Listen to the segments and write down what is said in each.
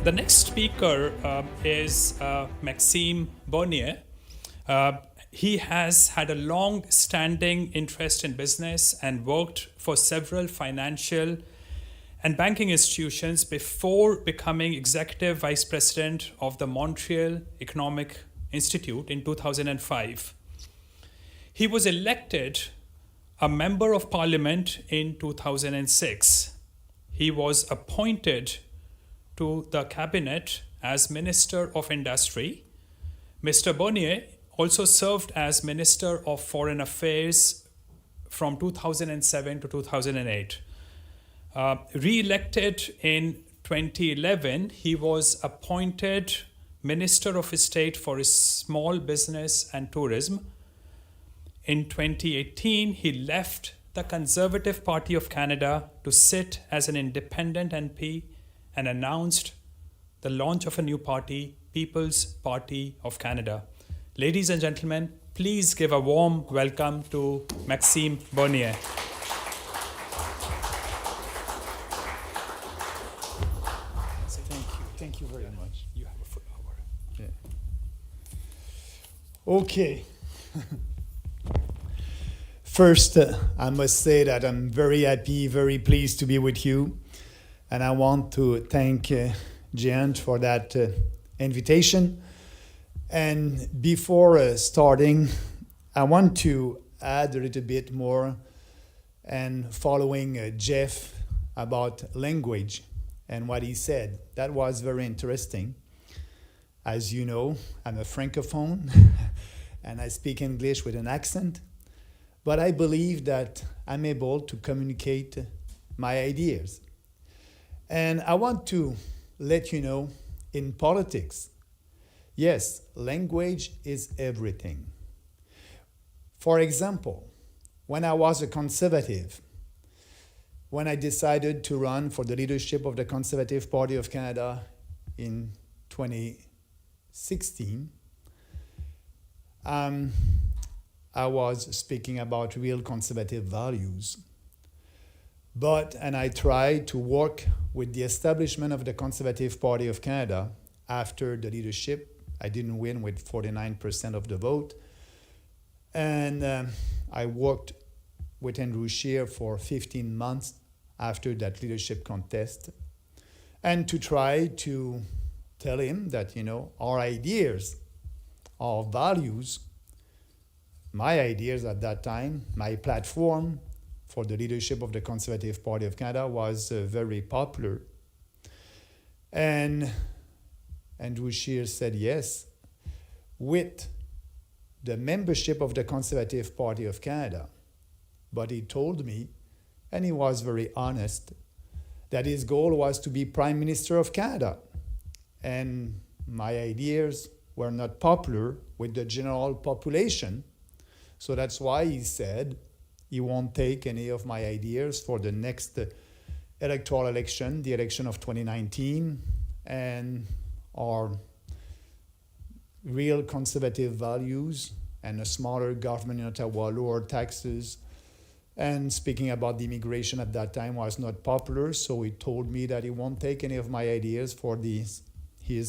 The next speaker is Maxime Bernier. He has had a long-standing interest in business and worked for several financial and banking institutions before becoming executive vice president of the Montreal Economic Institute in 2005. He was elected a member of parliament in 2006. He was appointed to the cabinet as Minister of Industry. Mr. Bernier also served as Minister of Foreign Affairs from 2007 to 2008. Re-elected in 2011, he was appointed Minister of State for Small Business and Tourism. In 2018, he left the Conservative Party of Canada to sit as an independent MP and announced the launch of a new party, People's Party of Canada. Ladies and gentlemen, please give a warm welcome to Maxime Bernier. Thank you very much. You have a full hour. Yeah. Okay. First, I must say that I'm very happy, very pleased to be with you. And I want to thank Jean for that invitation. And before starting, I want to add a little bit more and following Jeff about language and what he said. That was very interesting. As you know, I'm a Francophone and I speak English with an accent, but I believe that I'm able to communicate my ideas. And I want to let you know, in politics, yes, language is everything. For example, when I was a conservative, when I decided to run for the leadership of the Conservative Party of Canada in 2016, I was speaking about real conservative values. And I tried to work with the establishment of the Conservative Party of Canada after the leadership. I didn't win with 49% of the vote. And I worked with Andrew Scheer for 15 months after that leadership contest. And to try to tell him that, our ideas, our values, my ideas at that time, my platform, for the leadership of the Conservative Party of Canada was very popular. And Andrew Scheer said yes. With the membership of the Conservative Party of Canada, but he told me, and he was very honest, that his goal was to be Prime Minister of Canada. And my ideas were not popular with the general population. So that's why he said, he won't take any of my ideas for the next electoral election, the election of 2019, and our real conservative values and a smaller government in Ottawa, lower taxes. And speaking about the immigration at that time was not popular, so he told me that he won't take any of my ideas for his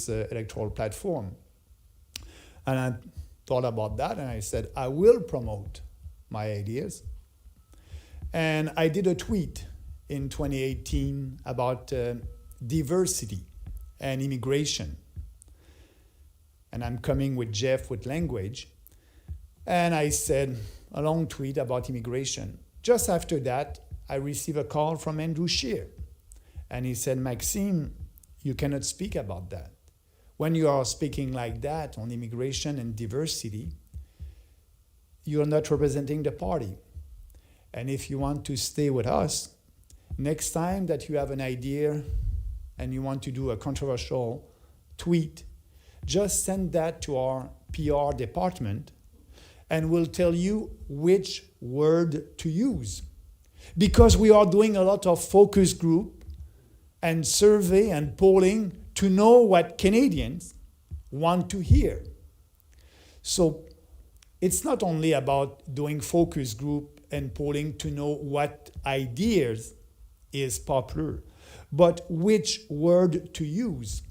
electoral platform. And I thought about that, and I said, I will promote my ideas. And I did a tweet in 2018 about diversity and immigration. And I'm coming with Jeff with language. And I said a long tweet about immigration. Just after that, I received a call from Andrew Scheer. And he said, Maxime, you cannot speak about that. When you are speaking like that on immigration and diversity, you are not representing the party. And if you want to stay with us, next time that you have an idea and you want to do a controversial tweet, just send that to our PR department and we'll tell you which word to use. Because we are doing a lot of focus group and survey and polling to know what Canadians want to hear. So it's not only about doing focus group and polling to know what ideas is popular, but which word to use.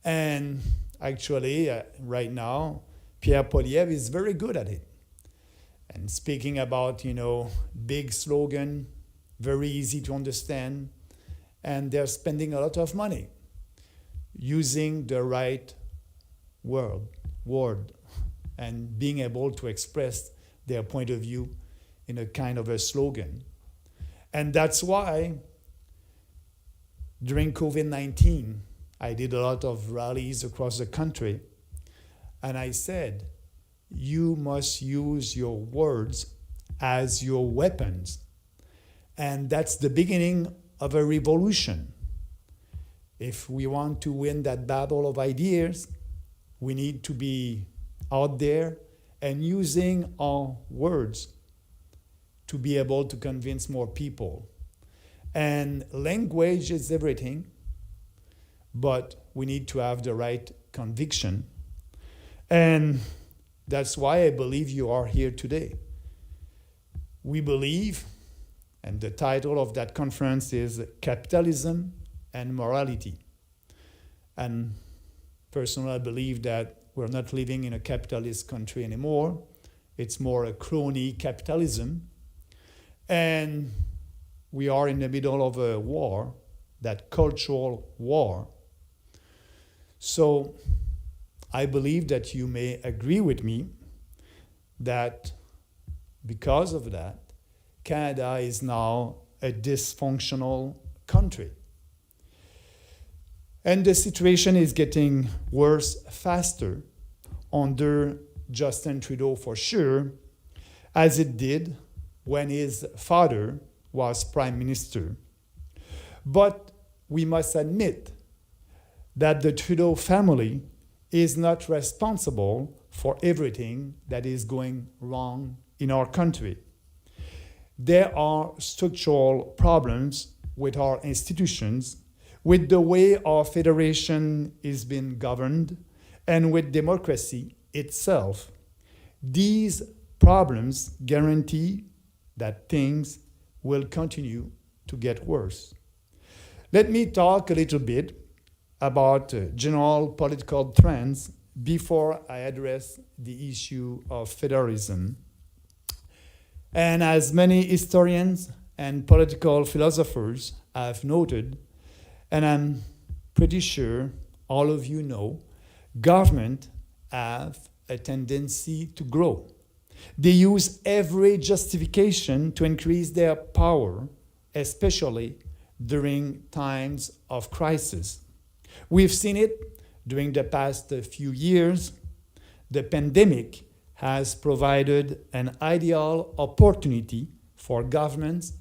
And actually, right now, Pierre Poilievre is very good at it. And speaking about, big slogan, very easy to understand, and they're spending a lot of money using the right word and being able to express their point of view in a kind of a slogan. And that's why during COVID-19, I did a lot of rallies across the country, and I said, you must use your words as your weapons. And that's the beginning of a revolution. If we want to win that battle of ideas, we need to be out there and using our words to be able to convince more people. And language is everything, but we need to have the right conviction. And that's why I believe you are here today. We believe, and the title of that conference is Capitalism and Morality. And personally, I believe that we're not living in a capitalist country anymore. It's more a crony capitalism. And we are in the middle of a war, that cultural war. So I believe that you may agree with me that because of that, Canada is now a dysfunctional country. And the situation is getting worse faster under Justin Trudeau for sure, as it did when his father was Prime Minister. But we must admit that the Trudeau family is not responsible for everything that is going wrong in our country. There are structural problems with our institutions, with the way our federation is being governed, and with democracy itself. These problems guarantee that things will continue to get worse. Let me talk a little bit about general political trends before I address the issue of federalism. And as many historians and political philosophers have noted, and I'm pretty sure all of you know, government have a tendency to grow. They use every justification to increase their power, especially during times of crisis. We've seen it during the past few years. The pandemic has provided an ideal opportunity for governments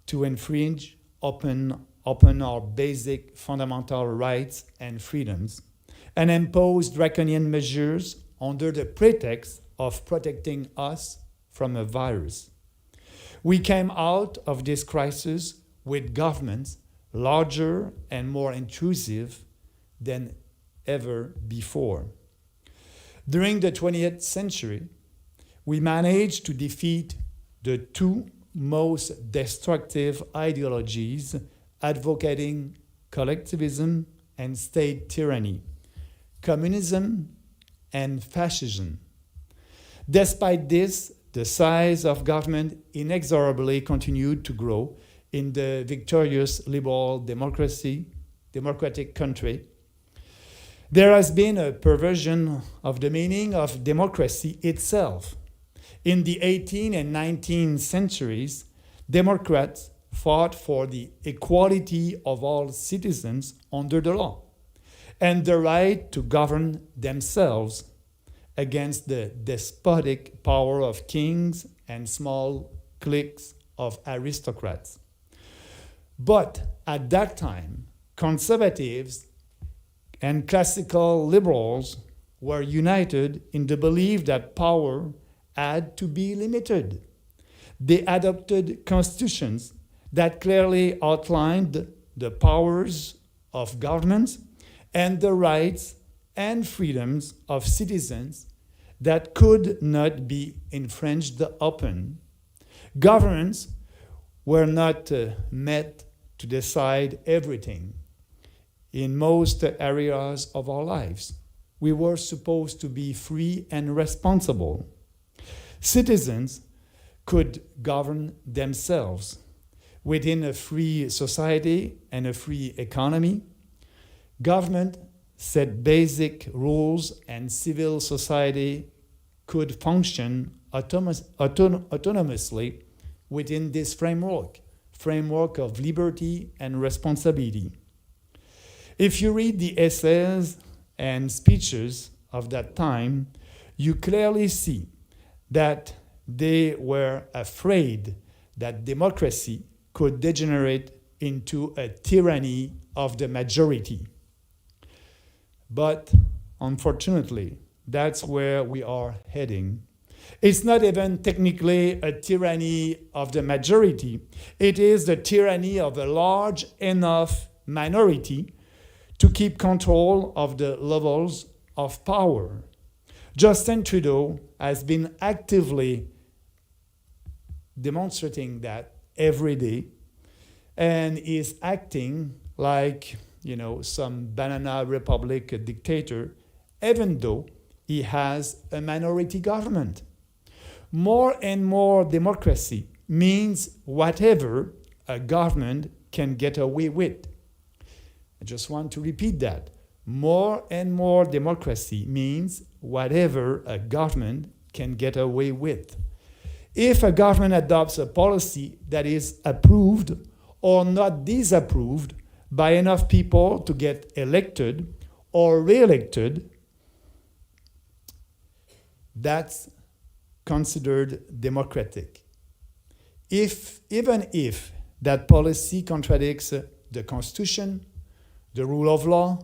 to infringe upon our basic fundamental rights and freedoms and impose draconian measures under the pretext of protecting us from a virus. We came out of this crisis with governments larger and more intrusive than ever before. During the 20th century, we managed to defeat the two most destructive ideologies advocating collectivism and state tyranny, communism and fascism. Despite this, the size of government inexorably continued to grow in the victorious liberal democratic country. There has been a perversion of the meaning of democracy itself. In the 18th and 19th centuries, Democrats fought for the equality of all citizens under the law and the right to govern themselves against the despotic power of kings and small cliques of aristocrats. But at that time, conservatives and classical liberals were united in the belief that power had to be limited. They adopted constitutions that clearly outlined the powers of governments and the rights and freedoms of citizens that could not be infringed upon. Governments were not meant to decide everything. in most areas of our lives. We were supposed to be free and responsible. Citizens could govern themselves within a free society and a free economy. Government set basic rules and civil society could function autonomously within this framework of liberty and responsibility. If you read the essays and speeches of that time, you clearly see that they were afraid that democracy could degenerate into a tyranny of the majority. But unfortunately, that's where we are heading. It's not even technically a tyranny of the majority. It is the tyranny of a large enough minority to keep control of the levels of power. Justin Trudeau has been actively demonstrating that every day and is acting like, some banana republic dictator, even though he has a minority government. More and more democracy means whatever a government can get away with. I just want to repeat that. More and more democracy means whatever a government can get away with. If a government adopts a policy that is approved or not disapproved by enough people to get elected or re-elected, that's considered democratic. Even if that policy contradicts the Constitution, the rule of law,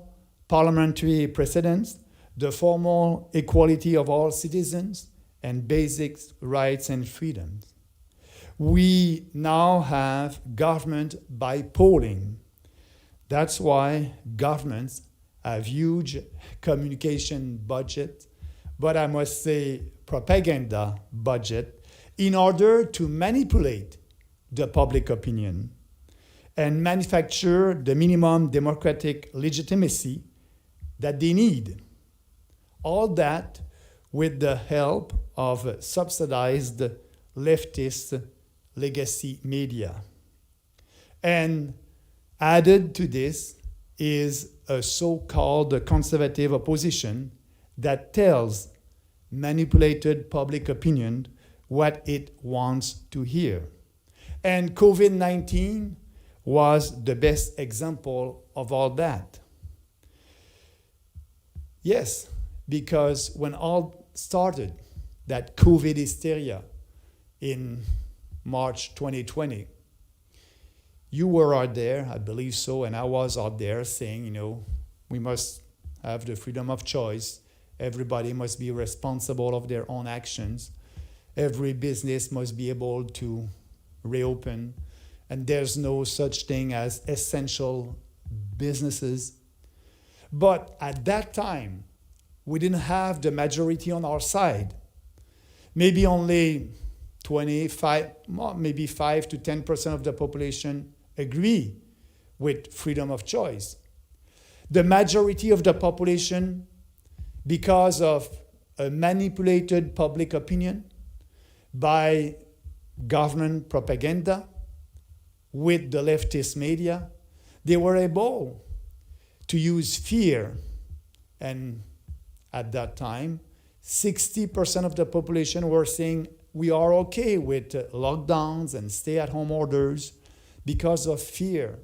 parliamentary precedents, the formal equality of all citizens, and basic rights and freedoms. We now have government by polling. That's why governments have huge communication budget, but I must say propaganda budget, in order to manipulate the public opinion and manufacture the minimum democratic legitimacy that they need. All that with the help of subsidized leftist legacy media. And added to this is a so-called conservative opposition that tells manipulated public opinion what it wants to hear. And COVID-19 was the best example of all that. Yes, because when all started, that COVID hysteria in March 2020, you were out there, I believe so, and I was out there saying, we must have the freedom of choice. Everybody must be responsible of their own actions. Every business must be able to reopen. And there's no such thing as essential businesses. But at that time, we didn't have the majority on our side. Maybe only 5 to 10% of the population agree with freedom of choice. The majority of the population, because of a manipulated public opinion by government propaganda with the leftist media, they were able to use fear. And at that time, 60% of the population were saying we are okay with lockdowns and stay-at-home orders because of fear,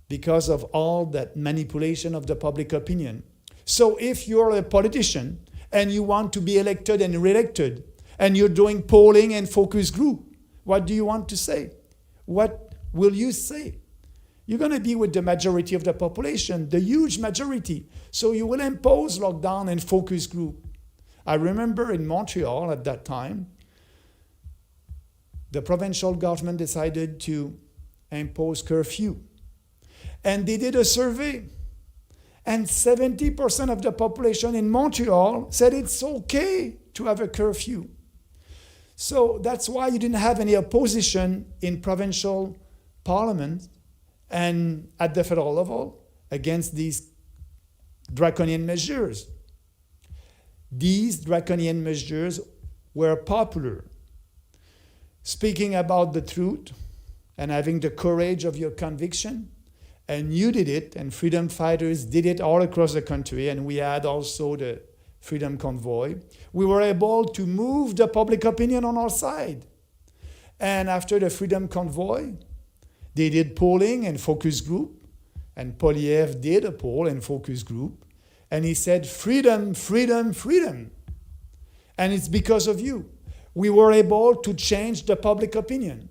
because of all that manipulation of the public opinion. So if you're a politician and you want to be elected and re-elected, and you're doing polling and focus group, what do you want to say? What will you say? You're going to be with the majority of the population, the huge majority. So you will impose lockdown and focus group. I remember in Montreal at that time, the provincial government decided to impose curfew. And they did a survey. And 70% of the population in Montreal said it's okay to have a curfew. So that's why you didn't have any opposition in provincial parliament and at the federal level. against these draconian measures. These draconian measures were popular. Speaking about the truth and having the courage of your conviction, and you did it, and freedom fighters did it all across the country, and we had also the Freedom Convoy. We were able to move the public opinion on our side. And after the Freedom Convoy, they did polling and focus group, and Poliev did a poll and focus group, and he said, freedom, freedom, freedom. And it's because of you. We were able to change the public opinion.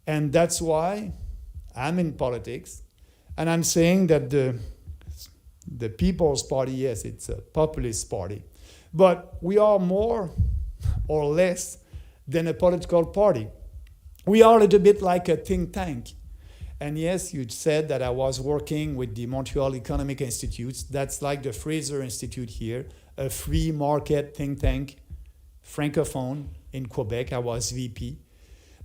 And that's why I'm in politics, and I'm saying that the People's Party, yes, it's a populist party, but we are more or less than a political party. We are a little bit like a think tank. And yes, you said that I was working with the Montreal Economic Institute. That's like the Fraser Institute here, a free market think tank, francophone in Quebec. I was VP.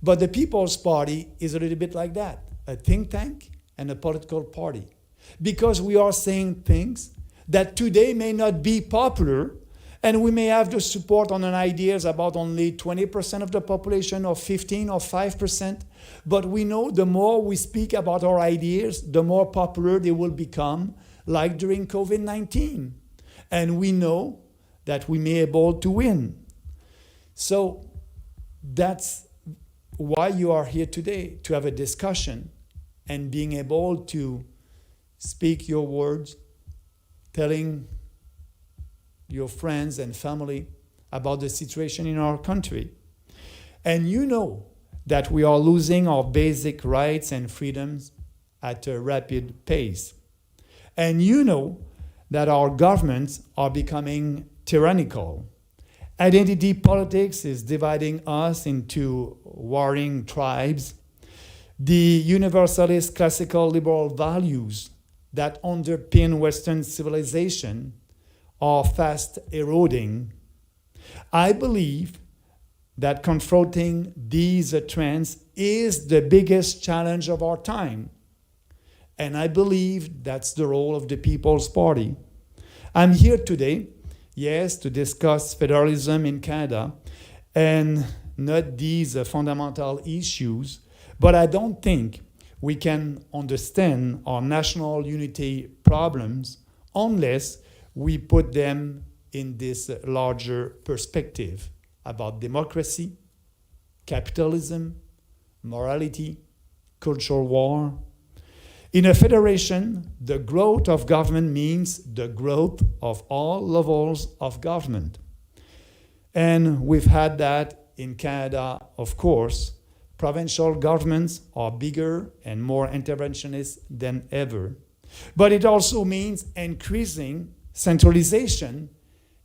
But the People's Party is a little bit like that, a think tank and a political party. Because we are saying things that today may not be popular, and we may have the support on an ideas about only 20% of the population or 15 or 5%, but we know the more we speak about our ideas, the more popular they will become, like during COVID-19. And we know that we may be able to win. So that's why you are here today, to have a discussion and being able to speak your words, telling your friends and family about the situation in our country. And you know that we are losing our basic rights and freedoms at a rapid pace. And you know that our governments are becoming tyrannical. Identity politics is dividing us into warring tribes. The universalist classical liberal values that underpin Western civilization are fast eroding. I believe that confronting these trends is the biggest challenge of our time. And I believe that's the role of the People's Party. I'm here today, yes, to discuss federalism in Canada and not these fundamental issues, but I don't think we can understand our national unity problems unless we put them in this larger perspective about democracy, capitalism, morality, cultural war. In a federation, the growth of government means the growth of all levels of government. And we've had that in Canada, of course. Provincial governments are bigger and more interventionist than ever. But it also means increasing centralization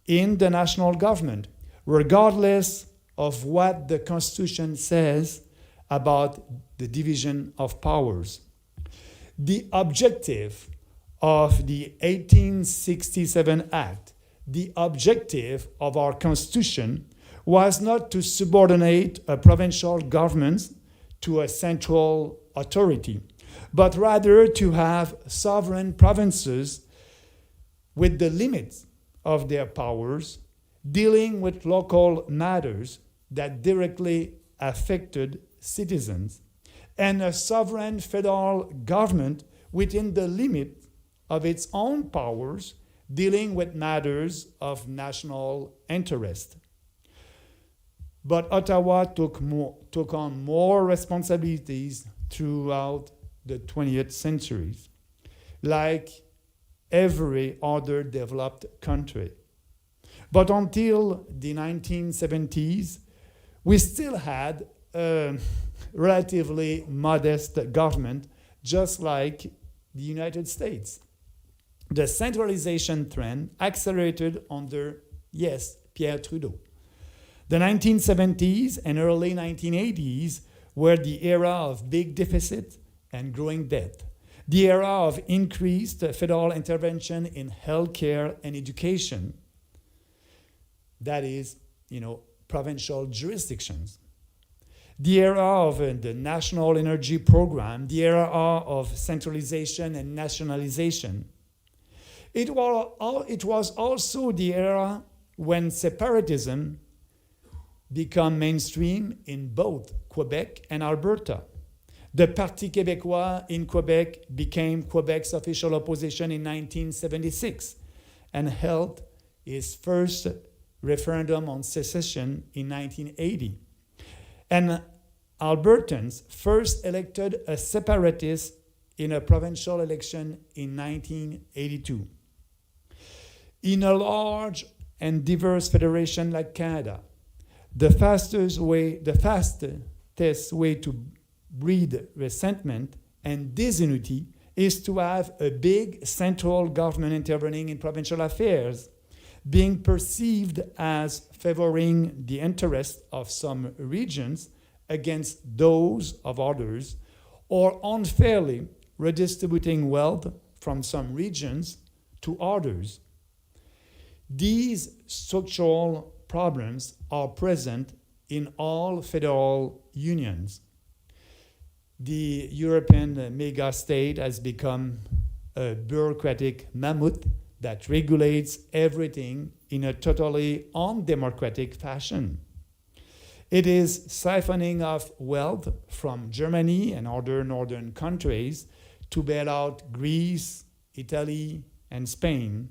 in the national government, regardless of what the Constitution says about the division of powers. The objective of the 1867 Act, the objective of our Constitution, was not to subordinate a provincial government to a central authority, but rather to have sovereign provinces with the limits of their powers, dealing with local matters that directly affected citizens, and a sovereign federal government within the limit of its own powers, dealing with matters of national interest. But Ottawa took on more responsibilities throughout the 20th century, like every other developed country. But until the 1970s, we still had a relatively modest government, just like the United States. The centralization trend accelerated under, yes, Pierre Trudeau. The 1970s and early 1980s were the era of big deficit and growing debt, the era of increased federal intervention in healthcare and education, that is, provincial jurisdictions. the era of the National Energy Program, the era of centralization and nationalization. It was also the era when separatism became mainstream in both Quebec and Alberta. The Parti québécois in Quebec became Quebec's official opposition in 1976 and held its first referendum on secession in 1980. And Albertans first elected a separatist in a provincial election in 1982. In a large and diverse federation like Canada, the fastest way to breed resentment and disunity is to have a big central government intervening in provincial affairs, being perceived as favoring the interests of some regions against those of others, or unfairly redistributing wealth from some regions to others. These structural problems are present in all federal unions. The European mega-state has become a bureaucratic mammoth that regulates everything in a totally undemocratic fashion. It is siphoning off wealth from Germany and other northern countries to bail out Greece, Italy, and Spain.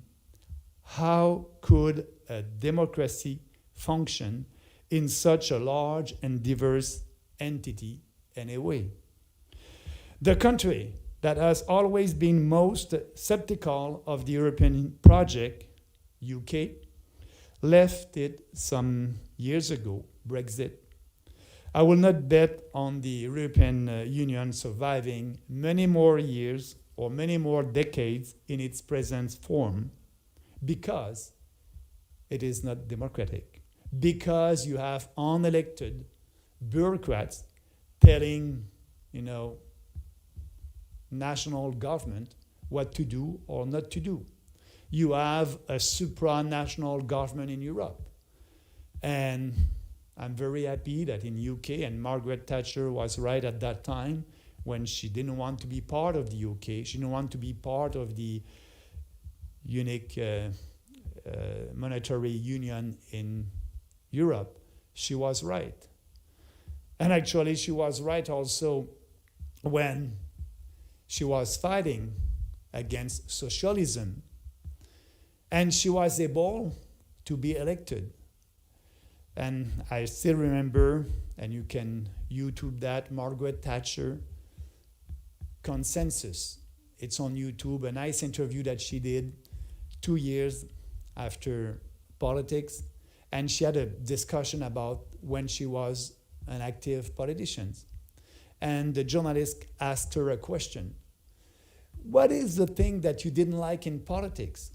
How could a democracy function in such a large and diverse entity anyway? The country that has always been most skeptical of the European project, UK, left it some years ago, Brexit. I will not bet on the European Union surviving many more years or many more decades in its present form because it is not democratic, because you have unelected bureaucrats telling, national government what to do or not to do. You have a supranational government in Europe. And I'm very happy that in UK, and Margaret Thatcher was right at that time when she didn't want to be part of the UK, she didn't want to be part of the unique monetary union in Europe. She was right. And actually she was right also when she was fighting against socialism, and she was able to be elected. And I still remember, and you can YouTube that, Margaret Thatcher Consensus. It's on YouTube, a nice interview that she did 2 years after politics. And she had a discussion about when she was an active politician. And the journalist asked her a question. What is the thing that you didn't like in politics?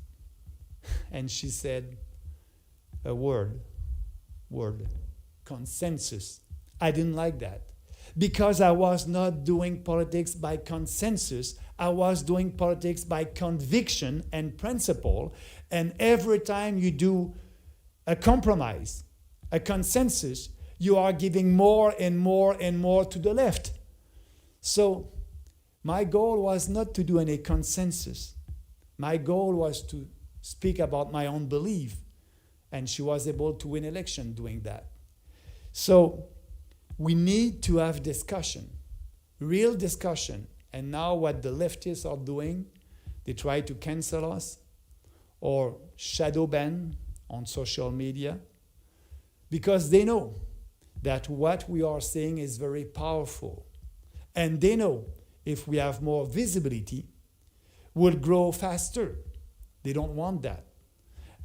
And she said, a word, consensus. I didn't like that because I was not doing politics by consensus. I was doing politics by conviction and principle. And every time you do a compromise, a consensus, you are giving more and more and more to the left. So my goal was not to do any consensus. My goal was to speak about my own belief. And she was able to win election doing that. So we need to have discussion, real discussion. And now what the leftists are doing, they try to cancel us or shadow ban on social media because they know that what we are saying is very powerful. And they know if we have more visibility, we'll grow faster. They don't want that.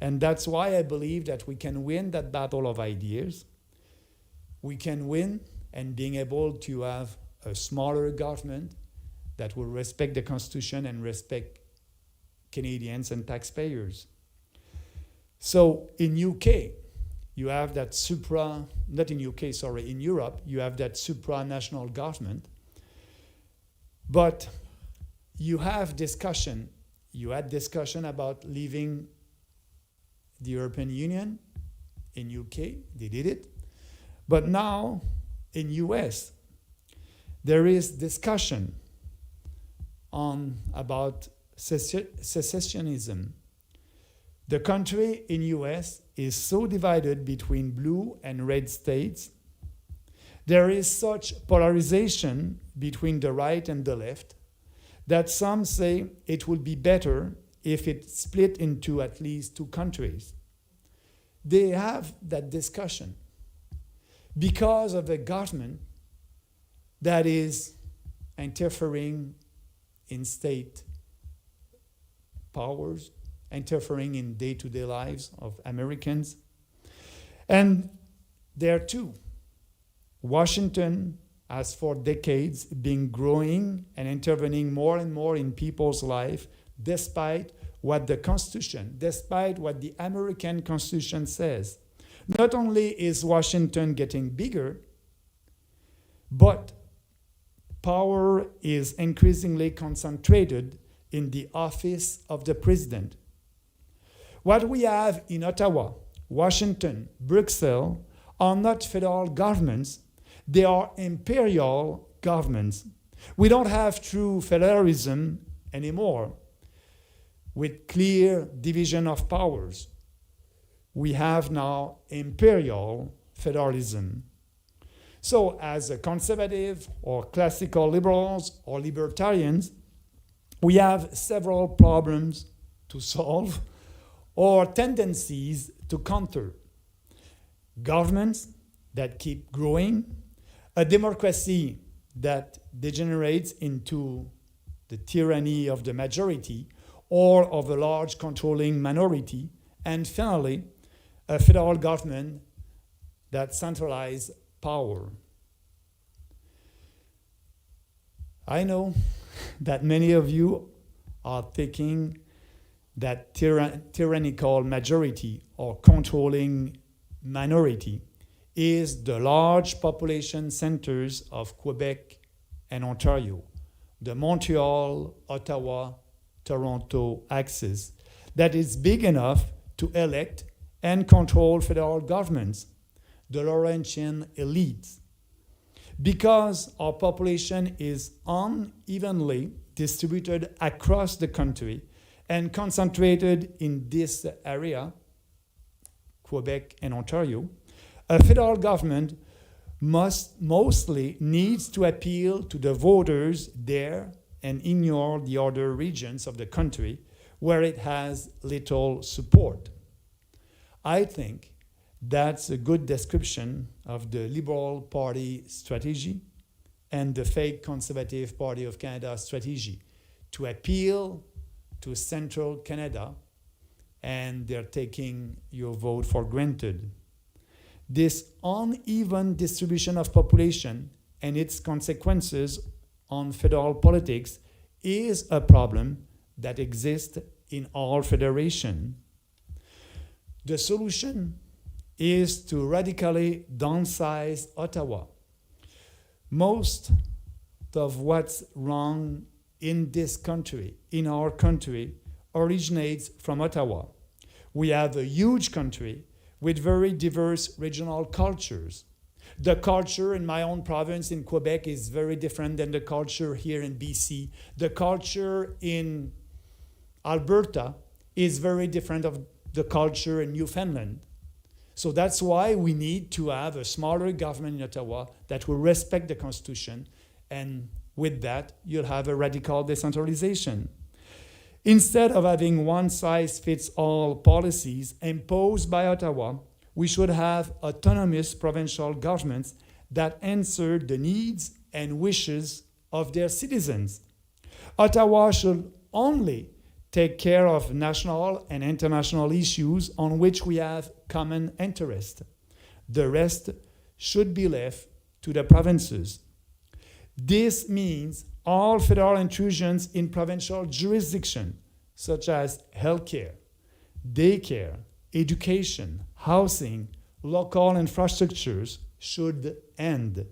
And that's why I believe that we can win that battle of ideas. We can win and being able to have a smaller government that will respect the Constitution and respect Canadians and taxpayers. So in UK, you have that in Europe, you have that supranational government. But you had discussion about leaving the European Union in UK. They did it. But now in US, there is discussion about secessionism. The country in US is so divided between blue and red states. There is such polarization between the right and the left that some say it would be better if it split into at least two countries. They have that discussion because of a government that is interfering in state powers, interfering in day-to-day lives of Americans. And there too, Washington has for decades been growing and intervening more and more in people's life, despite what the Constitution, despite what the American Constitution says. Not only is Washington getting bigger, but power is increasingly concentrated in the office of the president. What we have in Ottawa, Washington, Brussels are not federal governments, they are imperial governments. We don't have true federalism anymore with clear division of powers. We have now imperial federalism. So as a conservative or classical liberals or libertarians, we have several problems to solve or tendencies to counter. Governments that keep growing, a democracy that degenerates into the tyranny of the majority or of a large controlling minority, and finally, a federal government that centralizes power. I know that many of you are thinking that tyrannical majority or controlling minority is the large population centers of Quebec and Ontario, the Montreal, Ottawa, Toronto axis that is big enough to elect and control federal governments, the Laurentian elites. Because our population is unevenly distributed across the country and concentrated in this area, Quebec and Ontario, a federal government mostly needs to appeal to the voters there and ignore the other regions of the country where it has little support. I think that's a good description of the Liberal Party strategy and the fake Conservative Party of Canada strategy to appeal to central Canada, and they're taking your vote for granted. This uneven distribution of population and its consequences on federal politics is a problem that exists in all federation. The solution is to radically downsize Ottawa. Most of what's wrong in this country, in our country, originates from Ottawa. We have a huge country with very diverse regional cultures. The culture in my own province in Quebec is very different than the culture here in BC. The culture in Alberta is very different of the culture in Newfoundland. So that's why we need to have a smaller government in Ottawa that will respect the Constitution, and with that, you'll have a radical decentralization. Instead of having one-size-fits-all policies imposed by Ottawa, we should have autonomous provincial governments that answer the needs and wishes of their citizens. Ottawa should only take care of national and international issues on which we have common interest. The rest should be left to the provinces. This means all federal intrusions in provincial jurisdiction, such as healthcare, daycare, education, housing, local infrastructures, should end.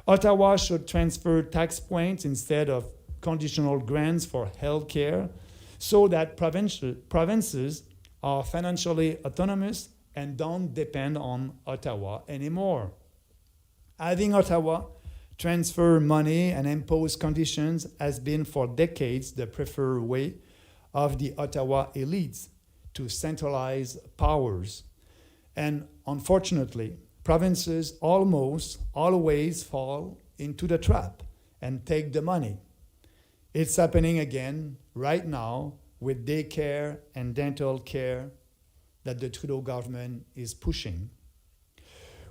Ottawa should transfer tax points instead of conditional grants for healthcare, so that provinces are financially autonomous and don't depend on Ottawa anymore. Having Ottawa transfer money and impose conditions has been for decades the preferred way of the Ottawa elites to centralize powers. And unfortunately, provinces almost always fall into the trap and take the money. It's happening again right now with daycare and dental care that the Trudeau government is pushing.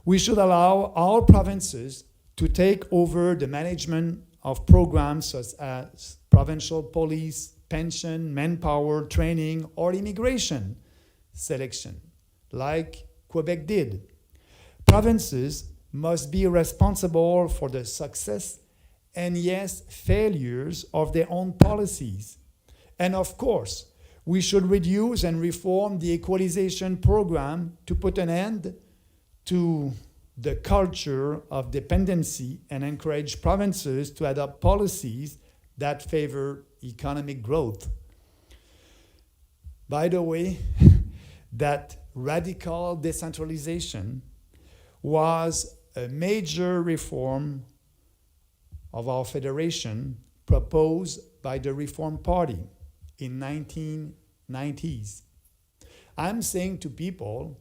We should allow all provinces to take over the management of programs such as provincial police, pension, manpower, training, or immigration selection, like Quebec did. Provinces must be responsible for the success and, yes, failures of their own policies. And of course, we should reduce and reform the equalization program to put an end to the culture of dependency and encourage provinces to adopt policies that favor economic growth. By the way, that radical decentralization was a major reform of our federation proposed by the Reform Party in 1990s. I'm saying to people,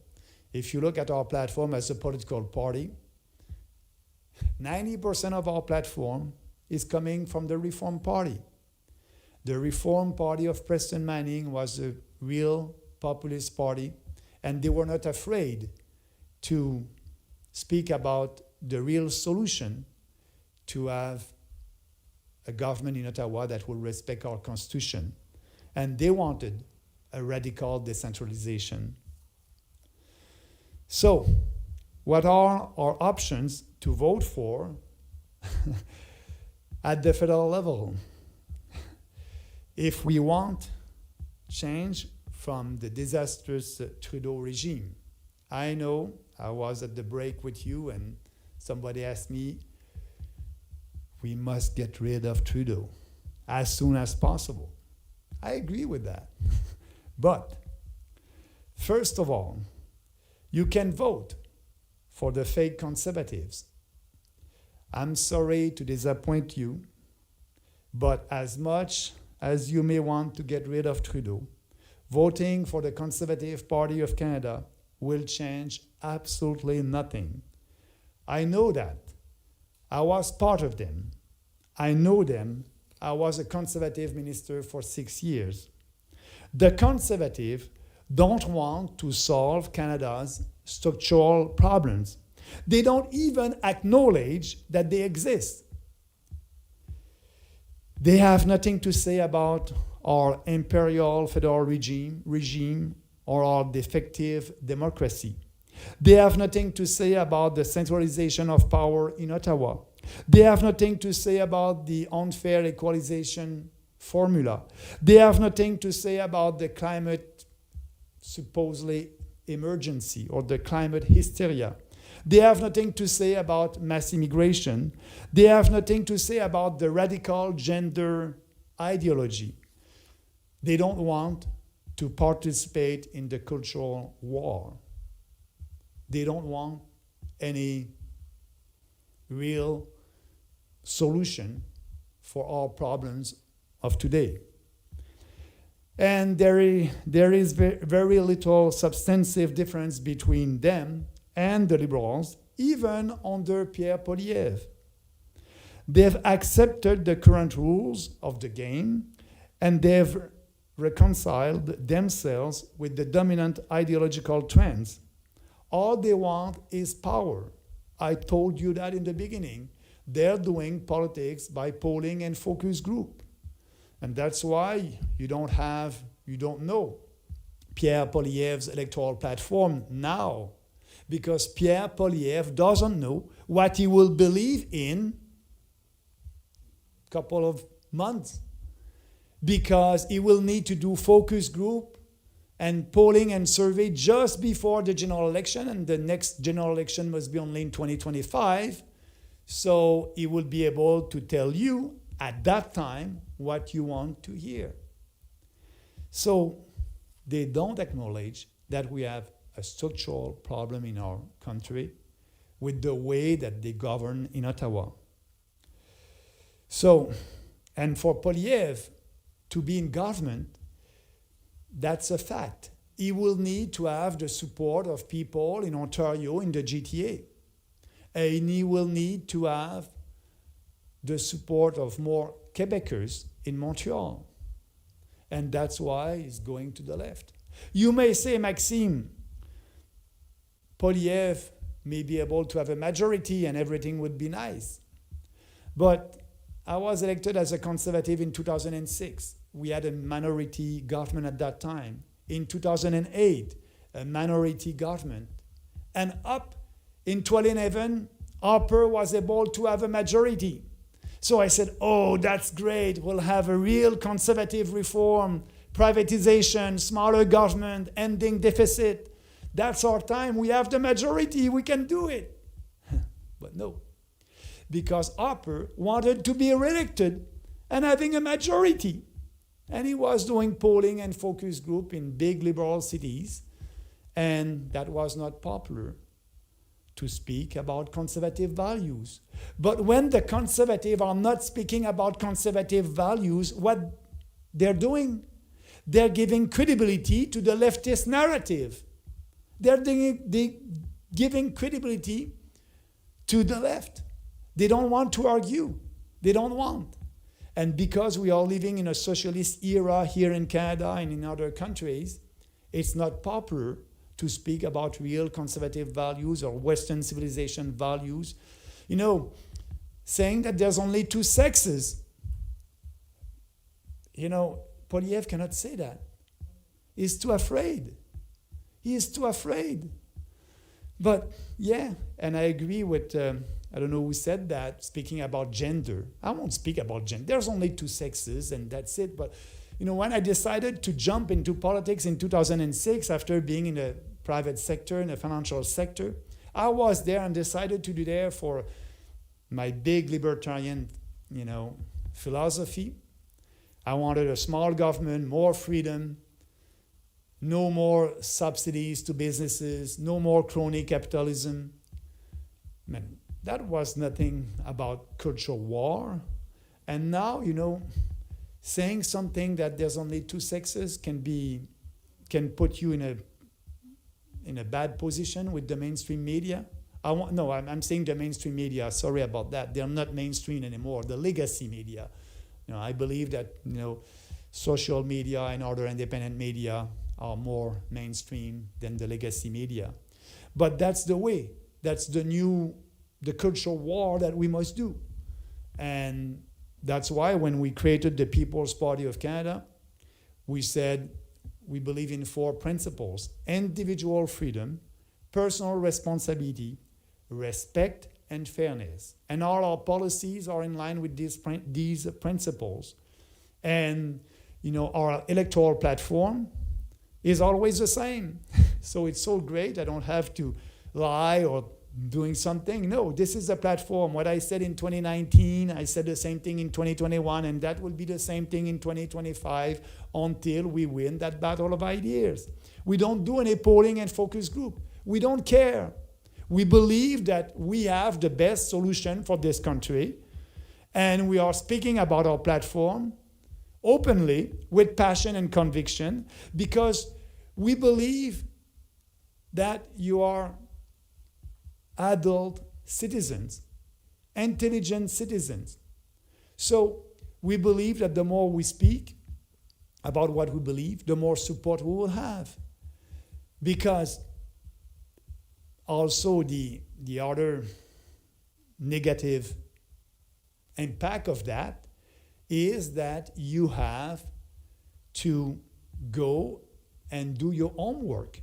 if you look at our platform as a political party, 90% of our platform is coming from the Reform Party. The Reform Party of Preston Manning was a real populist party, and they were not afraid to speak about the real solution to have a government in Ottawa that will respect our Constitution. And they wanted a radical decentralization. So, what are our options to vote for at the federal level? If we want change from the disastrous Trudeau regime. I know I was at the break with you and somebody asked me, we must get rid of Trudeau as soon as possible. I agree with that. But first of all, you can vote for the fake conservatives. I'm sorry to disappoint you, but as much as you may want to get rid of Trudeau, voting for the Conservative Party of Canada will change absolutely nothing. I know that. I was part of them. I know them. I was a Conservative minister for 6 years. The Conservative don't want to solve Canada's structural problems. They don't even acknowledge that they exist. They have nothing to say about our Imperial Federal regime or our defective democracy. They have nothing to say about the centralization of power in Ottawa. They have nothing to say about the unfair equalization formula. They have nothing to say about the climate supposedly emergency or the climate hysteria. They have nothing to say about mass immigration. They have nothing to say about the radical gender ideology. They don't want to participate in the cultural war. They don't want any real solution for our problems of today. And there is very little substantive difference between them and the Liberals, even under Pierre Poilievre. They've accepted the current rules of the game, and they've reconciled themselves with the dominant ideological trends. All they want is power. I told you that in the beginning. They're doing politics by polling and focus group. And that's why you don't know Pierre Poilievre's electoral platform now. Because Pierre Poilievre doesn't know what he will believe in a couple of months. Because he will need to do focus group and polling and survey just before the general election, and the next general election must be only in 2025. So he will be able to tell you at that time what you want to hear. So they don't acknowledge that we have a structural problem in our country with the way that they govern in Ottawa. So, and for Poilievre to be in government, that's a fact. He will need to have the support of people in Ontario, in the GTA. And he will need to have the support of more Quebecers in Montreal. And that's why he's going to the left. You may say, Maxime, Poilievre may be able to have a majority and everything would be nice. But I was elected as a conservative in 2006. We had a minority government at that time. In 2008, a minority government. And up in 2011, Harper was able to have a majority. So I said, oh, that's great. We'll have a real conservative reform, privatization, smaller government, ending deficit. That's our time. We have the majority. We can do it. But no. Because Harper wanted to be reelected and having a majority. And he was doing polling and focus group in big liberal cities. And that was not popular to speak about conservative values. But when the conservatives are not speaking about conservative values, what they're doing, they're giving credibility to the leftist narrative. They're giving credibility to the left. They don't want to argue. They don't want. And because we are living in a socialist era here in Canada and in other countries, it's not popular to speak about real conservative values or Western civilization values. You know, saying that there's only two sexes. You know, Poilievre cannot say that. He's too afraid. He is too afraid. But yeah, and I agree with, I don't know who said that, speaking about gender. I won't speak about gender. There's only two sexes and that's it. But, you know, when I decided to jump into politics in 2006 after being in the private sector, in the financial sector, I was there and decided to do there for my big libertarian, you know, philosophy. I wanted a small government, more freedom, no more subsidies to businesses, no more crony capitalism. Man, that was nothing about cultural war. And now, you know, saying something that there's only two sexes can put you in a bad position with the mainstream media. I'm saying the mainstream media. Sorry about that. They're not mainstream anymore. The legacy media. You know, I believe that, you know, social media and other independent media are more mainstream than the legacy media. But that's the way. That's the cultural war that we must do. And that's why when we created the People's Party of Canada, we said we believe in 4 principles: individual freedom, personal responsibility, respect, and fairness. And all our policies are in line with these principles. And, you know, our electoral platform is always the same. So it's so great. I don't have to lie or doing something. No, this is the platform. What I said in 2019, I said the same thing in 2021, and that will be the same thing in 2025 until we win that battle of ideas. We don't do any polling and focus group. We don't care. We believe that we have the best solution for this country, and we are speaking about our platform openly with passion and conviction because we believe that you are adult citizens, intelligent citizens. So we believe that the more we speak about what we believe, the more support we will have. Because also the other negative impact of that is that you have to go and do your homework.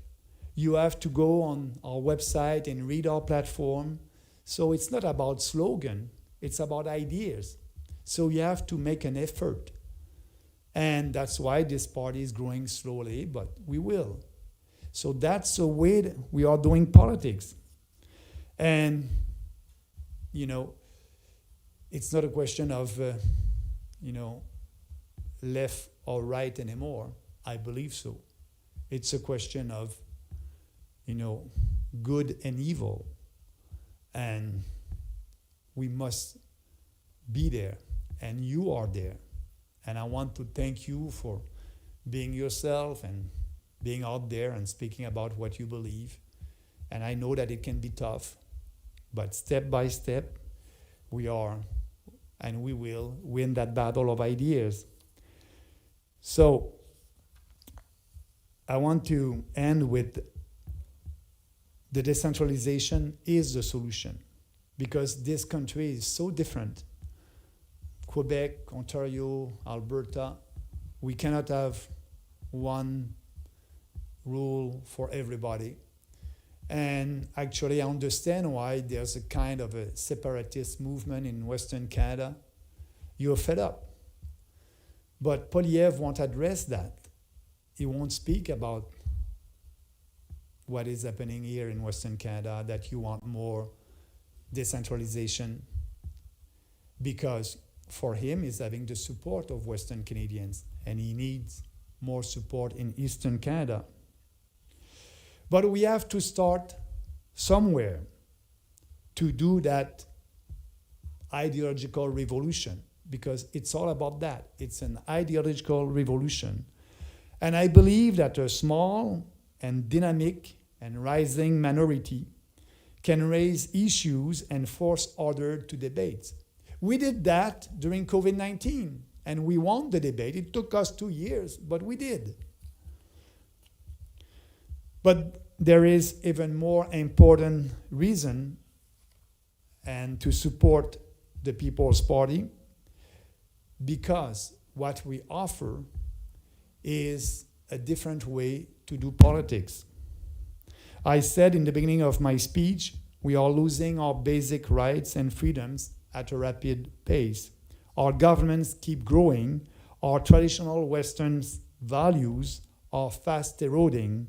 You have to go on our website and read our platform. So it's not about slogan, it's about ideas. So you have to make an effort. And that's why this party is growing slowly, but we will. So that's the way that we are doing politics. And, you know, it's not a question of, left or right anymore. I believe so. It's a question of, good and evil. And we must be there, and you are there. And I want to thank you for being yourself and being out there and speaking about what you believe. And I know that it can be tough, but step by step, we are and we will win that battle of ideas. So I want to end with the decentralization is the solution, because this country is so different. Quebec, Ontario, Alberta, we cannot have one rule for everybody. And actually, I understand why there's a kind of a separatist movement in Western Canada. You're fed up. But Poilievre won't address that. He won't speak about what is happening here in Western Canada, that you want more decentralization, because for him, he's having the support of Western Canadians, and he needs more support in Eastern Canada. But we have to start somewhere to do that ideological revolution, because it's all about that. It's an ideological revolution. And I believe that a small and dynamic and rising minority can raise issues and force others to debate. We did that during COVID-19, and we won the debate. It took us 2 years, but we did. But there is even more important reason and to support the People's Party, because what we offer is a different way to do politics. I said in the beginning of my speech, we are losing our basic rights and freedoms at a rapid pace. Our governments keep growing. Our traditional Western values are fast eroding.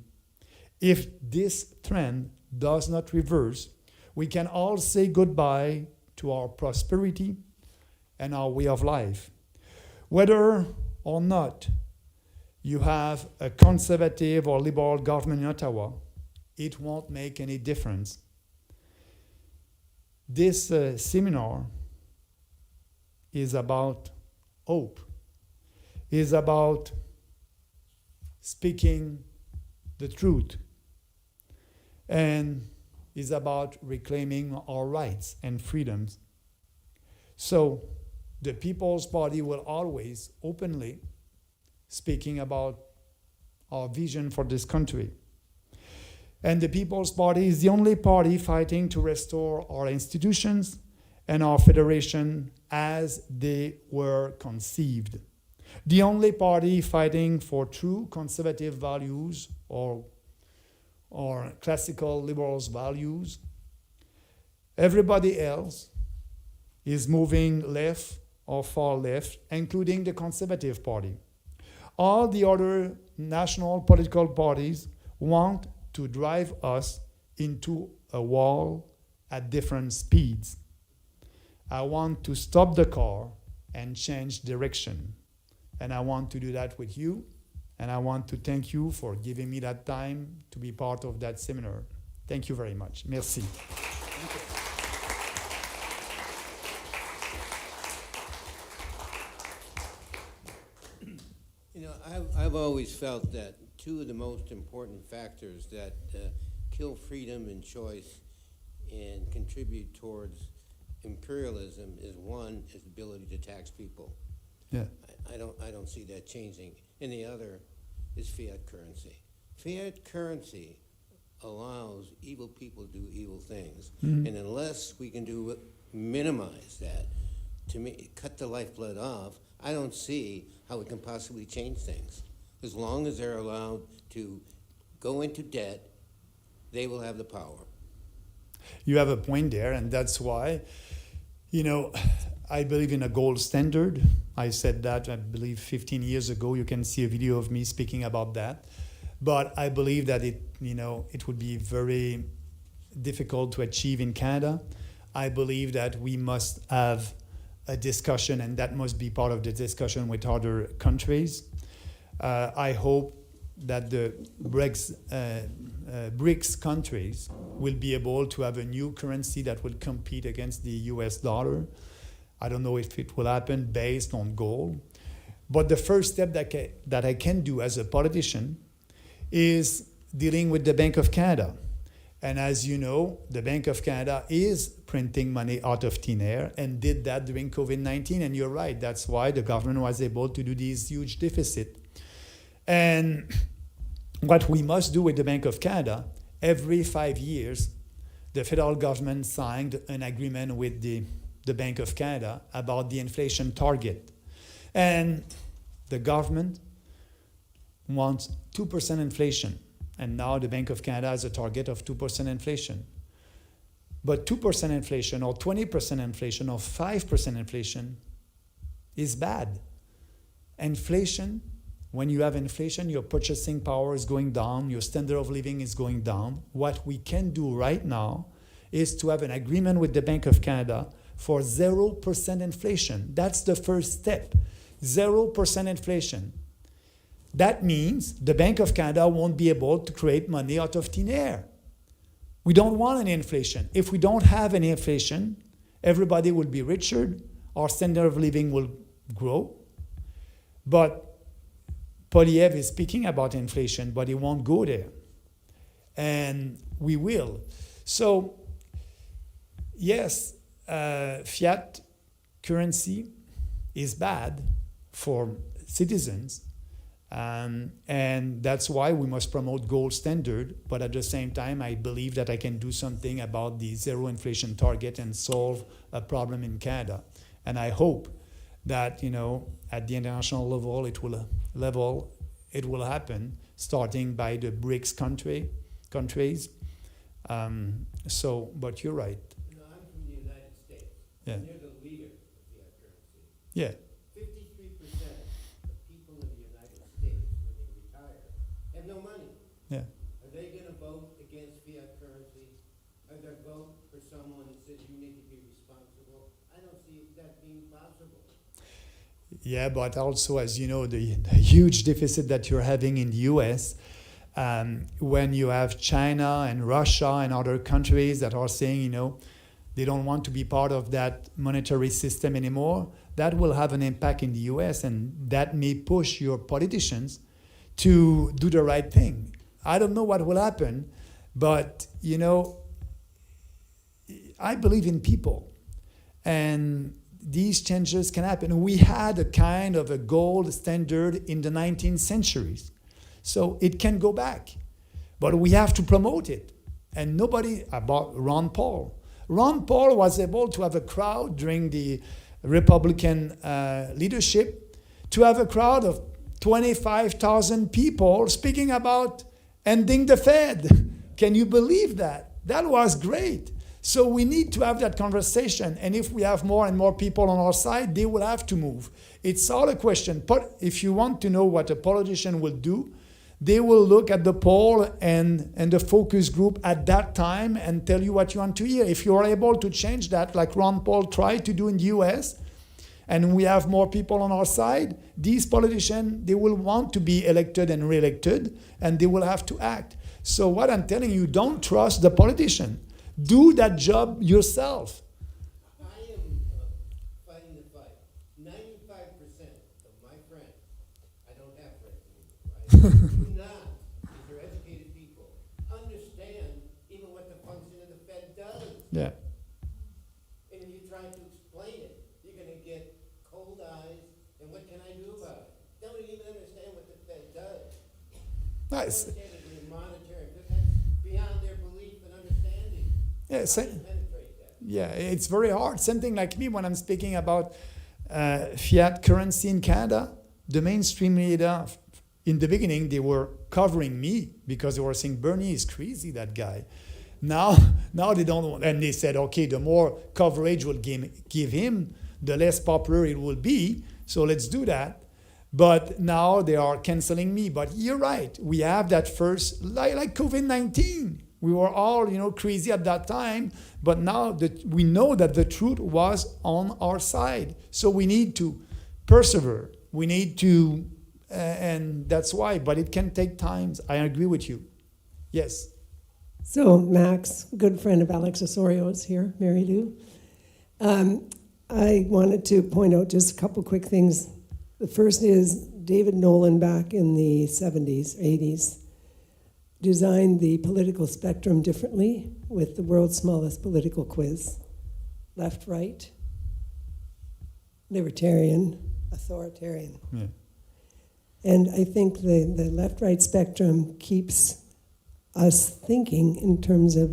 If this trend does not reverse, we can all say goodbye to our prosperity and our way of life. Whether or not you have a conservative or liberal government in Ottawa, it won't make any difference. This seminar is about hope, is about speaking the truth, and is about reclaiming our rights and freedoms. So the People's Party will always openly speaking about our vision for this country. And the People's Party is the only party fighting to restore our institutions and our federation as they were conceived. The only party fighting for true conservative values or classical liberals values. Everybody else is moving left or far left, including the Conservative Party. All the other national political parties want to drive us into a wall at different speeds. I want to stop the car and change direction. And I want to do that with you. And I want to thank you for giving me that time to be part of that seminar. Thank you very much. Merci. You know, I've always felt that two of the most important factors that kill freedom and choice and contribute towards imperialism is, one, is the ability to tax people. Yeah. I don't see that changing. And the other is fiat currency. Fiat currency allows evil people to do evil things. Mm-hmm. And unless we can minimize that, cut the lifeblood off, I don't see how we can possibly change things. As long as they're allowed to go into debt, they will have the power. You have a point there, and that's why, I believe in a gold standard. I said that, I believe, 15 years ago. You can see a video of me speaking about that. But I believe that it would be very difficult to achieve in Canada. I believe that we must have a discussion, and that must be part of the discussion with other countries. I hope that the BRICS countries will be able to have a new currency that will compete against the US dollar. I don't know if it will happen based on gold. But the first step that I can do as a politician is dealing with the Bank of Canada. And as you know, the Bank of Canada is printing money out of thin air and did that during COVID-19. And you're right, that's why the government was able to do these huge deficit. And what we must do with the Bank of Canada, every 5 years, the federal government signed an agreement with the Bank of Canada about the inflation target. And the government wants 2% inflation. And now the Bank of Canada has a target of 2% inflation. But 2% inflation or 20% inflation or 5% inflation is bad. Inflation, when you have inflation, your purchasing power is going down, your standard of living is going down. What we can do right now is to have an agreement with the Bank of Canada for 0% inflation. That's the first step. 0% inflation. That means the Bank of Canada won't be able to create money out of thin air. We don't want any inflation. If we don't have any inflation, everybody will be richer, our standard of living will grow. But Poilievre is speaking about inflation, but it won't go there. And we will. So, yes, fiat currency is bad for citizens. And that's why we must promote gold standard. But at the same time, I believe that I can do something about the zero inflation target and solve a problem in Canada. And I hope that, at the international level, it will happen, starting by the BRICS countries. But you're right. I'm from the United States. Yeah. And they're the leader of fiat currency. Yeah. 53% of people in the United States, when they retire, have no money. Yeah. Are they going to vote against fiat currency? Are they going to vote for someone that says you need to be responsible? I don't see that being possible. Yeah, but also, as you know, the huge deficit that you're having in the US, when you have China and Russia and other countries that are saying, they don't want to be part of that monetary system anymore, that will have an impact in the US, and that may push your politicians to do the right thing. I don't know what will happen, but, I believe in people. And these changes can happen. We had a kind of a gold standard in the 19th centuries. So it can go back. But we have to promote it. And nobody about Ron Paul. Ron Paul was able to have a crowd during the Republican leadership, to have a crowd of 25,000 people speaking about ending the Fed. Can you believe that? That was great. So we need to have that conversation. And if we have more and more people on our side, they will have to move. It's all a question. But if you want to know what a politician will do, they will look at the poll and the focus group at that time and tell you what you want to hear. If you are able to change that, like Ron Paul tried to do in the US, and we have more people on our side, these politicians, they will want to be elected and re-elected, and they will have to act. So what I'm telling you, don't trust the politician. Do that job yourself. I am fighting the fight. 95% of my friends, I don't have friends anymore, right? Do not, because they're educated people, understand even what the function of the Fed does. Yeah. And if you try to explain it, you're going to get cold eyes, and what can I do about it? They don't even understand what the Fed does. Nice. They don't understand it in monetary, because that's beyond their belief and understanding. Yeah, yeah, it's very hard. Same thing like me when I'm speaking about fiat currency in Canada. The mainstream media, in the beginning, they were covering me because they were saying, Bernier is crazy, that guy. Now they don't want, and they said, okay, the more coverage we'll give him, the less popular it will be. So let's do that. But now they are canceling me. But you're right. We have that first, like COVID-19. We were all, crazy at that time, but now that we know that the truth was on our side. So we need to persevere. We need to And that's why, but it can take time. I agree with you. Yes. So Max, good friend of Alex Osorio, is here, Mary Lou. I wanted to point out just a couple quick things. The first is David Nolan back in the 70s, 80s, designed the political spectrum differently with the world's smallest political quiz. Left, right, libertarian, authoritarian. Yeah. And I think the left-right spectrum keeps us thinking in terms of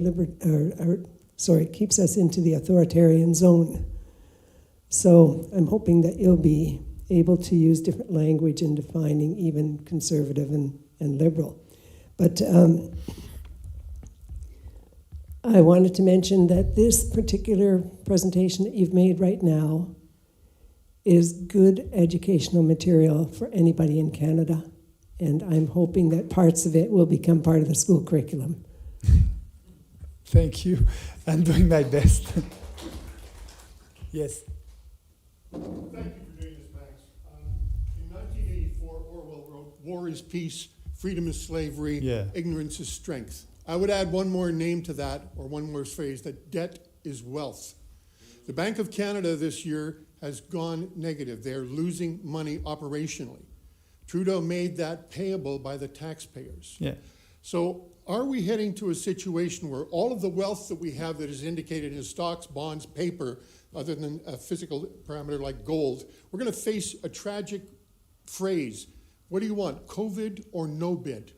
keeps us into the authoritarian zone. So I'm hoping that you'll be able to use different language in defining even conservative and liberal. But I wanted to mention that this particular presentation that you've made right now is good educational material for anybody in Canada. And I'm hoping that parts of it will become part of the school curriculum. Thank you. I'm doing my best. Yes. Thank you for doing this, Max. In 1984, Orwell wrote, "War is peace, freedom is slavery, ignorance is strength." I would add one more name to that, or one more phrase, that debt is wealth. The Bank of Canada this year has gone negative. They're losing money operationally. Trudeau made that payable by the taxpayers. Yeah. So are we heading to a situation where all of the wealth that we have that is indicated in stocks, bonds, paper, other than a physical parameter like gold, we're going to face a tragic phrase. What do you want, COVID or no bid?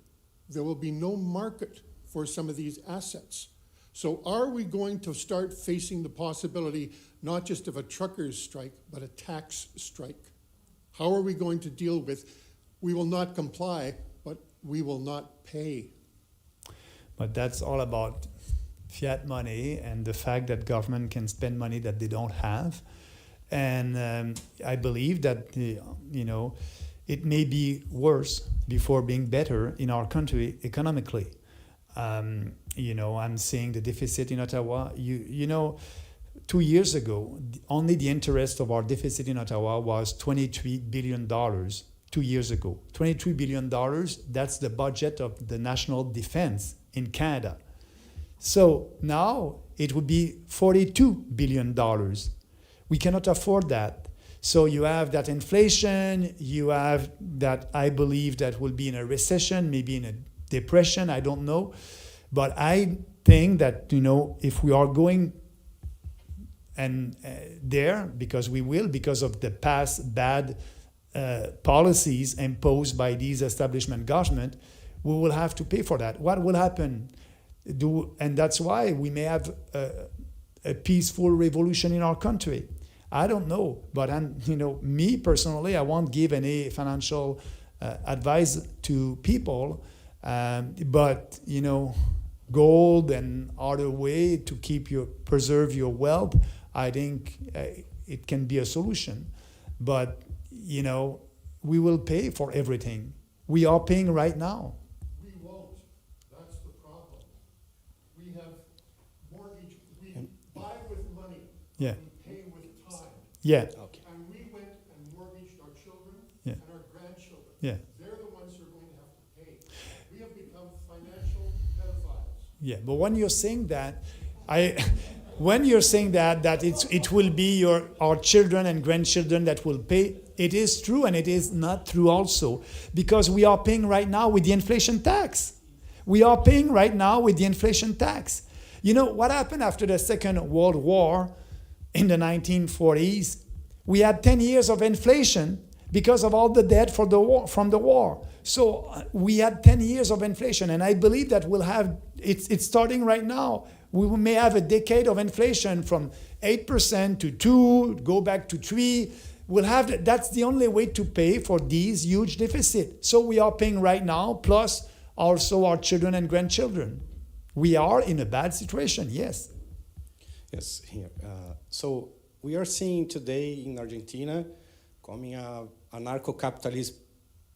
There will be no market for some of these assets. So are we going to start facing the possibility not just of a truckers' strike, but a tax strike? How are we going to deal with, we will not comply, but we will not pay? But that's all about fiat money and the fact that government can spend money that they don't have. And I believe that, it may be worse before being better in our country economically. I'm seeing the deficit in Ottawa. 2 years ago, only the interest of our deficit in Ottawa was $23 billion. 2 years ago, $23 billion, that's the budget of the national defense in Canada. So now it would be $42 billion. We cannot afford that. So you have that inflation, you have that, I believe that will be in a recession, maybe in a depression, I don't know. But I think that, if we are going and there, because we will, because of the past bad policies imposed by these establishment government, we will have to pay for that. What will happen? And that's why we may have a peaceful revolution in our country. I don't know, but me personally, I won't give any financial advice to people. But gold and other way to preserve your wealth, I think it can be a solution. But we will pay for everything. We are paying right now. We won't. That's the problem. We have mortgage. We buy with money. Yeah. We pay with time. Yeah. Okay. And we went and mortgaged our children and our grandchildren. Yeah. They're the ones who are going to have to pay. We have become financial pedophiles. Yeah. But when you're saying that, that it will be our children and grandchildren that will pay, it is true and it is not true also, because we are paying right now with the inflation tax. We are paying right now with the inflation tax. What happened after the Second World War in the 1940s? We had 10 years of inflation because of all the debt from the war. So we had 10 years of inflation, and I believe that we'll have, it's starting right now. We may have a decade of inflation from 8% to 2%, go back to 3%. We'll have that's the only way to pay for these huge deficits. So we are paying right now, plus also our children and grandchildren. We are in a bad situation, yes. Yes, here. So we are seeing today in Argentina coming a anarcho-capitalist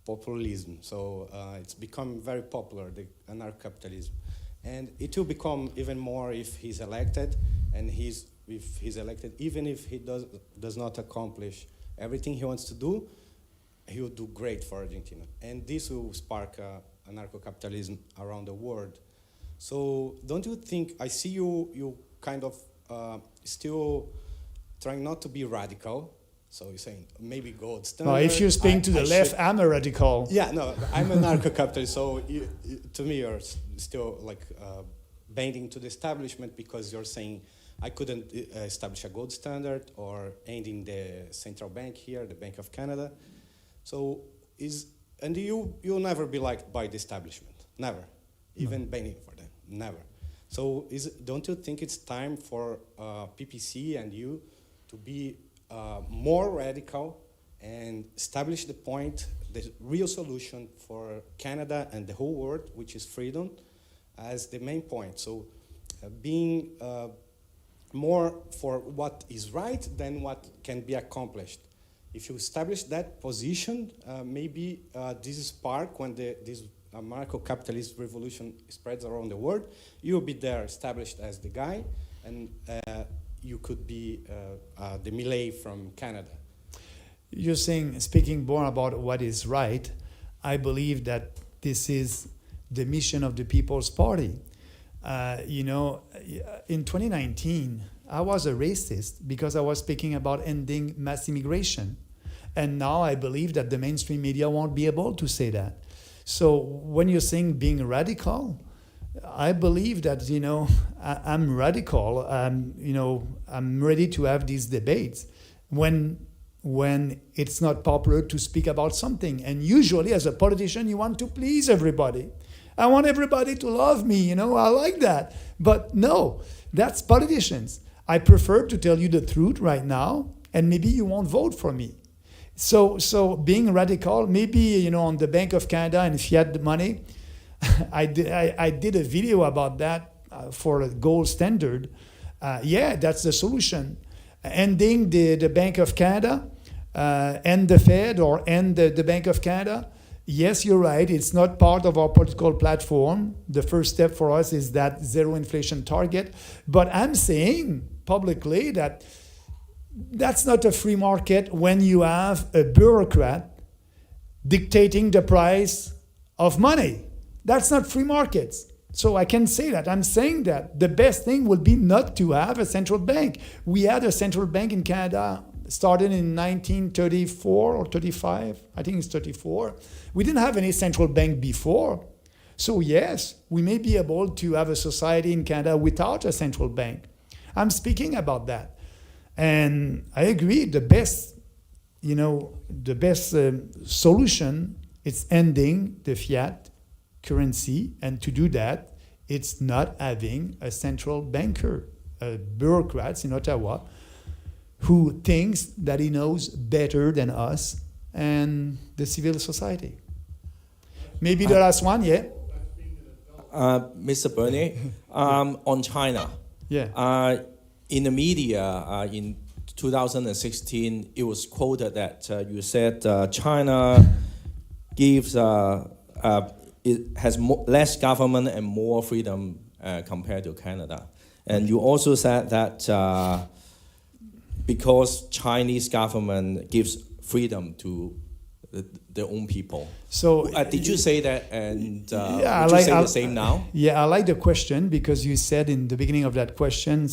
populism. So it's become very popular, the anarcho-capitalism. And it will become even more if he's elected, and if he's elected, even if he does not accomplish everything he wants to do, he will do great for Argentina. And this will spark anarcho-capitalism around the world. So don't you think, I see you kind of still trying not to be radical. So you're saying maybe gold standard. Well, if you're speaking to the left, I'm a radical. Yeah, no, I'm an anarcho-capitalist. So to me, you're still like bending to the establishment because you're saying I couldn't establish a gold standard or ending the central bank here, the Bank of Canada. So you'll never be liked by the establishment, never, even bending for them, never. So don't you think it's time for PPC and you to be more radical and establish the point, the real solution for Canada and the whole world, which is freedom, as the main point. So being more for what is right than what can be accomplished. If you establish that position, maybe this spark, when this anarcho-capitalist revolution spreads around the world, you'll be there established as the guy, and you could be the Millet from Canada. You're saying, speaking more about what is right, I believe that this is the mission of the People's Party. In 2019, I was a racist because I was speaking about ending mass immigration. And now I believe that the mainstream media won't be able to say that. So when you're saying being radical, I believe that, I'm radical. I'm ready to have these debates when it's not popular to speak about something. And usually as a politician, you want to please everybody. I want everybody to love me, I like that. But no, that's politicians. I prefer to tell you the truth right now, and maybe you won't vote for me. So being radical, maybe, on the Bank of Canada and fiat money, I did a video about that for a gold standard. That's the solution. Ending the Bank of Canada, end the Fed or end the Bank of Canada. Yes, you're right. It's not part of our political platform. The first step for us is that zero inflation target. But I'm saying publicly that that's not a free market when you have a bureaucrat dictating the price of money. That's not free markets. So I can say that. I'm saying that the best thing would be not to have a central bank. We had a central bank in Canada, started in 1934 or 35. I think it's 34. We didn't have any central bank before. So yes, we may be able to have a society in Canada without a central bank. I'm speaking about that. And I agree, the best solution is ending the fiat currency, and to do that, it's not having a central banker, bureaucrats in Ottawa, who thinks that he knows better than us and the civil society. Maybe the last one, yeah? Mr. Bernier, on China. Yeah. In the media, in 2016, it was quoted that you said China gives it has less government and more freedom compared to Canada. And you also said that because Chinese government gives freedom to their own people. So did you say that? And yeah, would you say the same now? Yeah, I like the question because you said in the beginning of that question,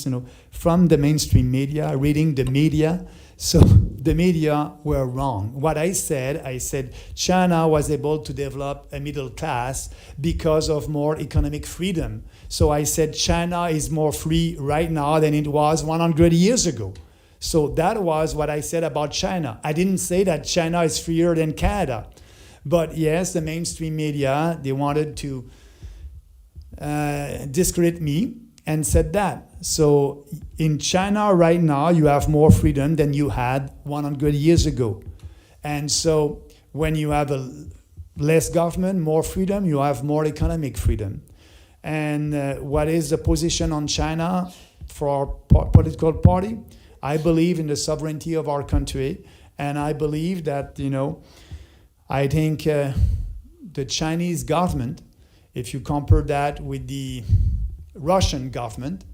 from the mainstream media, reading the media. So the media were wrong. What I said China was able to develop a middle class because of more economic freedom. So I said China is more free right now than it was 100 years ago. So that was what I said about China. I didn't say that China is freer than Canada. But yes, the mainstream media, they wanted to discredit me and said that. So in China right now, you have more freedom than you had 100 years ago. And so when you have less government, more freedom, you have more economic freedom. And what is the position on China for our political party? I believe in the sovereignty of our country, and I believe that, I think the Chinese government, if you compare that with the Russian government,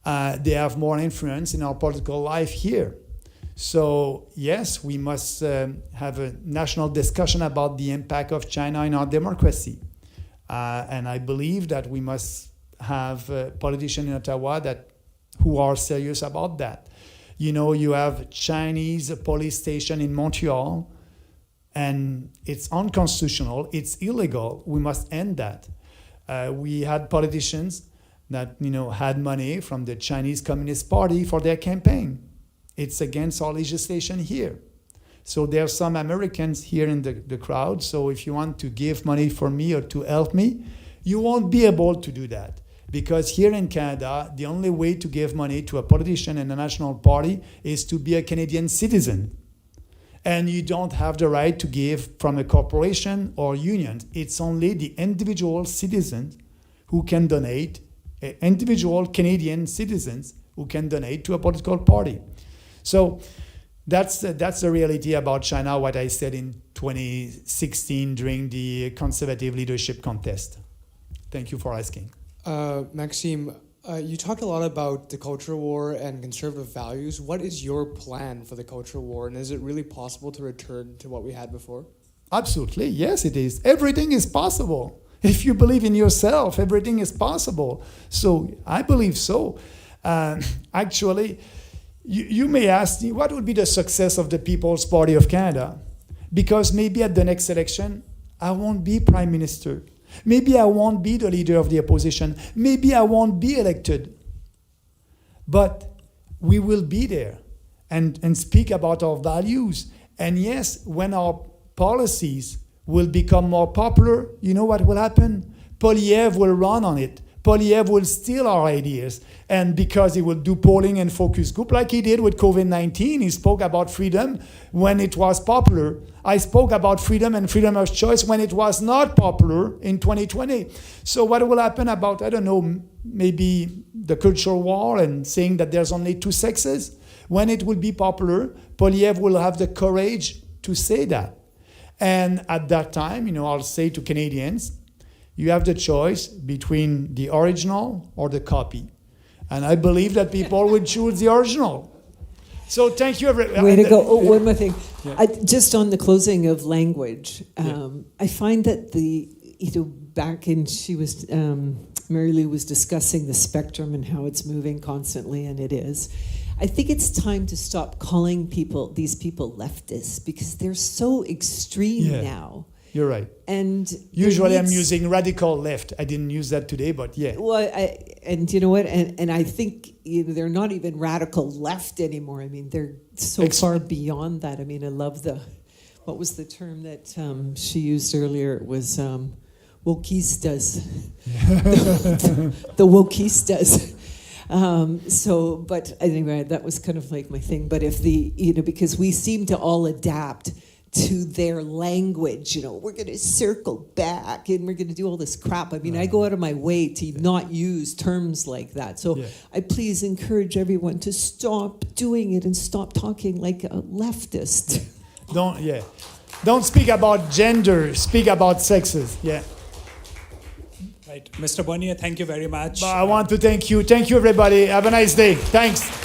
they have more influence in our political life here. So yes, we must have a national discussion about the impact of China in our democracy. And I believe that we must have politicians in Ottawa who are serious about that. You know, you have Chinese police station in Montreal, and it's unconstitutional, it's illegal. We must end that. We had politicians that, you know, had money from the Chinese Communist Party for their campaign. It's against our legislation here. So there are some Americans here in the crowd. So if you want to give money for me or to help me, you won't be able to do that. Because here in Canada, the only way to give money to a politician in a national party is to be a Canadian citizen. And you don't have the right to give from a corporation or union. It's only the individual citizens who can donate, individual Canadian citizens who can donate to a political party. So that's the reality about China, what I said in 2016 during the conservative leadership contest. Thank you for asking. Maxime, you talked a lot about the culture war and conservative values. What is your plan for the culture war, and is it really possible to return to what we had before? Absolutely, yes it is. Everything is possible. If you believe in yourself, everything is possible. So I believe so. Actually, you may ask me, what would be the success of the People's Party of Canada? Because maybe at the next election, I won't be Prime Minister. Maybe I won't be the leader of the opposition. Maybe I won't be elected. But we will be there and speak about our values. And yes, when our policies will become more popular, you know what will happen? Poilievre will run on it. Poilievre will steal our ideas. And because he will do polling and focus group like he did with COVID-19, he spoke about freedom when it was popular. I spoke about freedom and freedom of choice when it was not popular in 2020. So what will happen about, I don't know, maybe the cultural war and saying that there's only two sexes? When it will be popular, Poilievre will have the courage to say that. And at that time, you know, I'll say to Canadians, you have the choice between the original or the copy. And I believe that people would choose the original. So thank you, everyone. Way to go. Oh, one more thing. Just on the closing of language, I find that back in, Mary Lou was discussing the spectrum and how it's moving constantly, and it is. I think it's time to stop calling these people leftists, because they're so extreme now. You're right. And usually I'm using radical left. I didn't use that today, but yeah. Well, and you know what? And I think they're not even radical left anymore. I mean, they're so far beyond that. I mean, I love what was the term that she used earlier? It was wokeistas. The wokeistas. But anyway, that was kind of like my thing. But if because we seem to all adapt to their language, we're going to circle back and we're going to do all this crap. I mean, I go out of my way to not use terms like that. So I please encourage everyone to stop doing it and stop talking like a leftist. Don't speak about gender, speak about sexes. Yeah. Right. Mr. Bernier, thank you very much. I want to thank you. Thank you, everybody. Have a nice day. Thanks.